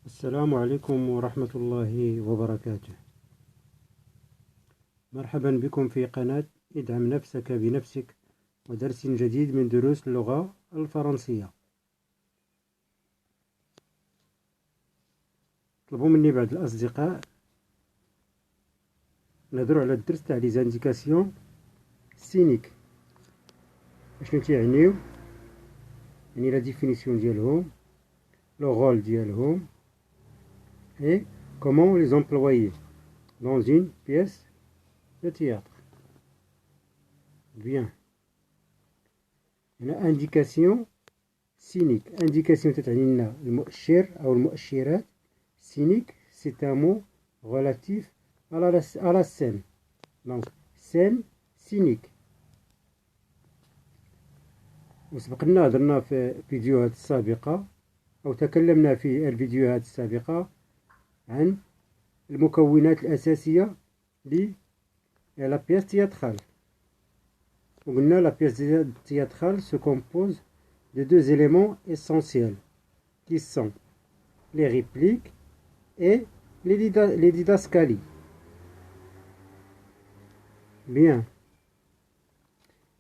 السلام عليكم ورحمة الله وبركاته. مرحبا بكم في قناة ادعم نفسك بنفسك ودرس جديد من دروس اللغة الفرنسية. طلبوا مني بعض الأصدقاء نهضروا على الدرس تاع لي زانديكاسيون سينيك. اشنو تيعنيو؟ يعني لا ديفينيسيون ديالهم، لو رول ديالهم et comment les employer dans une pièce de théâtre. Bien. هنا indication cynique. indication تتعني لنا المؤشر أو المؤشرات. cynique c'est un mot relatif à la scène. donc scène cynique. وسبقنا هضرنا في الفيديوهات السابقة أو تكلمنا في الفيديوهات السابقة عن المكونات الأساسية لا بيس تياترال. وقلنا لا بيس تياترال se compose de deux éléments essentiels qui sont les répliques et les didascalies. Bien.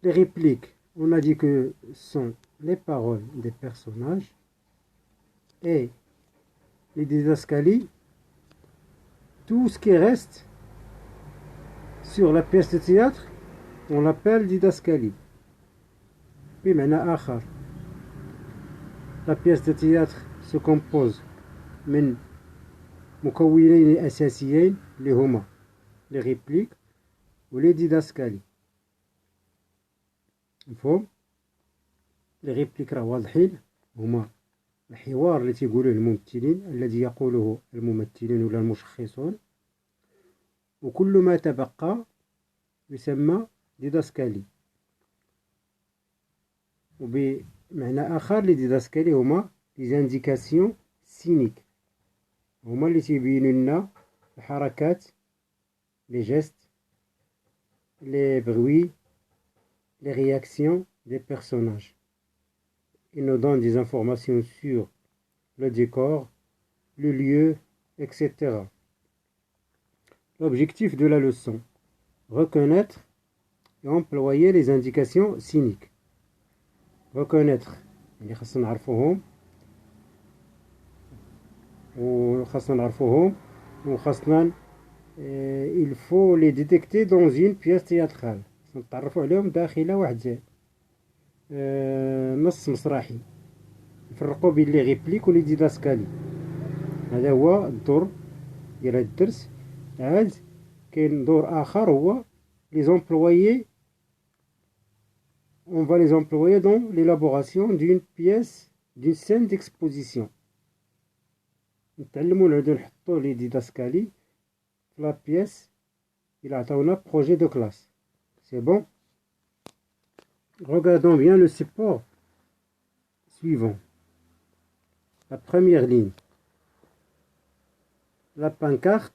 Les répliques, on a dit que sont les paroles des personnages, et les didascalies, tout ce qui reste sur la pièce de théâtre, on l'appelle didascalie. بمعنى آخر، la pièce de théâtre se compose من مكونين أساسيين اللي هما les répliques و les didascalies. مفهوم؟ les répliques راه واضحين، هما الحوار اللي تيقولوه الممثلين، الذي يقوله الممثلين ولا المشخصون، وكل ما تبقى يسمى ديداسكالي. وبمعنى آخر لي ديداسكالي هما لي زانديكاسيون سينيك، هما اللي تيبينوا لنا الحركات، لي جيست، لي بغوي، لي رياكسيون des personnages. Ils nous donnent des informations sur le décor, le lieu, etc. L'objectif de la leçon: reconnaître et employer les indications cyniques. reconnaître يعني خاصنا نعرفوهم وخاصنا il faut les détecter dans une pièce théâtrale. نتعرفوا عليهم داخل واحد نص مسرحي. نفرقوا بين لي غيبليك ولي ديداسكالي. هذا هو الدور ديال هذا الدرس. عاد كاين دور آخر هو les employer. On va les employer dans l'élaboration d'une pièce, d'une scène d'exposition. نتعلموا نعودو نحطو لي ديداسكالي في لا بيس إلا عطاونا projet de classe. C'est bon? Regardons bien le support suivant. La première ligne. La pancarte.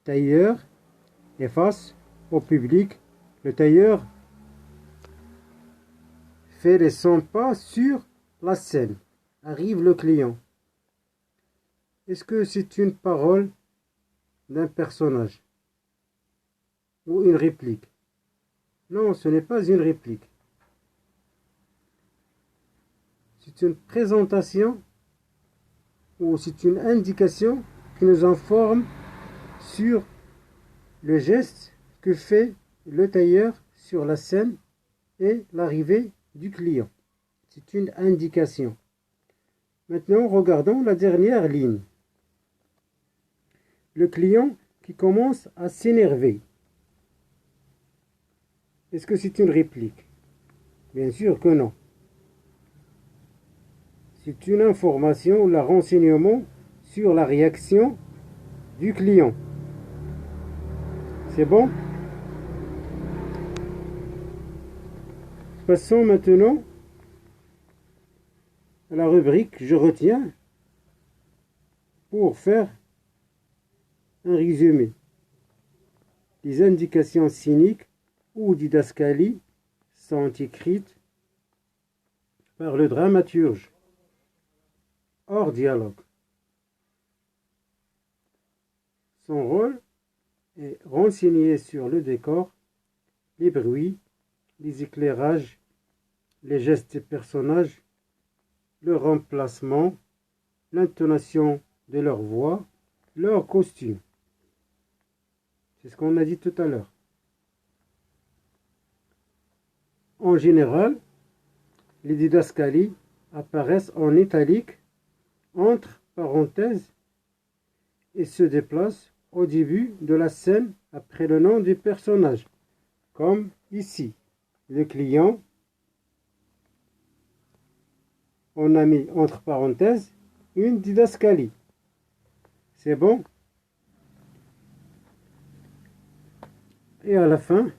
Tailleur. Et face au public. Le tailleur fait les 100 pas sur la scène. Arrive le client. Est-ce que c'est une parole d'un personnage ou une réplique? Non, ce n'est pas une réplique. C'est une présentation ou c'est une indication qui nous informe sur le geste que fait le tailleur sur la scène et l'arrivée du client. C'est une indication. Maintenant, regardons la dernière ligne. Le client qui commence à s'énerver. Est-ce que c'est une réplique? Bien sûr que non. C'est une information ou un renseignement sur la réaction du client. C'est bon? Passons maintenant à la rubrique Je retiens pour faire un résumé. Les indications cyniques ou didascalies sont écrites par le dramaturge hors dialogue. Son rôle est renseigner sur le décor, les bruits, les éclairages, les gestes des personnages, le remplacement, l'intonation de leur voix, leur costume. C'est ce qu'on a dit tout à l'heure. En général, les didascalies apparaissent en italique, entre parenthèses, et se déplacent au début de la scène après le nom du personnage, comme ici. Le client, on a mis entre parenthèses une didascalie. C'est bon? Et à la fin,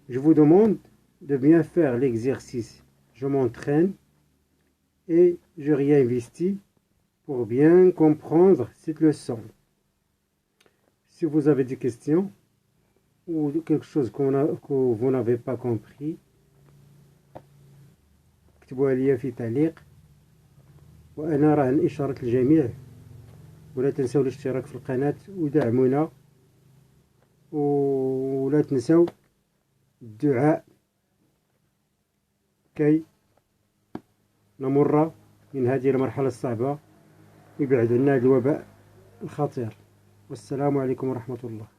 je vous demande de bien faire l'exercice. Je m'entraîne et je réinvestis pour bien comprendre cette leçon. Si vous avez des questions ou quelque chose que vous n'avez pas compris, اكتبوها لي في تعليق وأنا راه إشارة الجميع. ولا تنسوا الاشتراك في القناة ودعمونا، ولا تنسوا الدعاء كي نمر من هذه المرحلة الصعبة ويبعد عنا الوباء الخطير. والسلام عليكم ورحمة الله.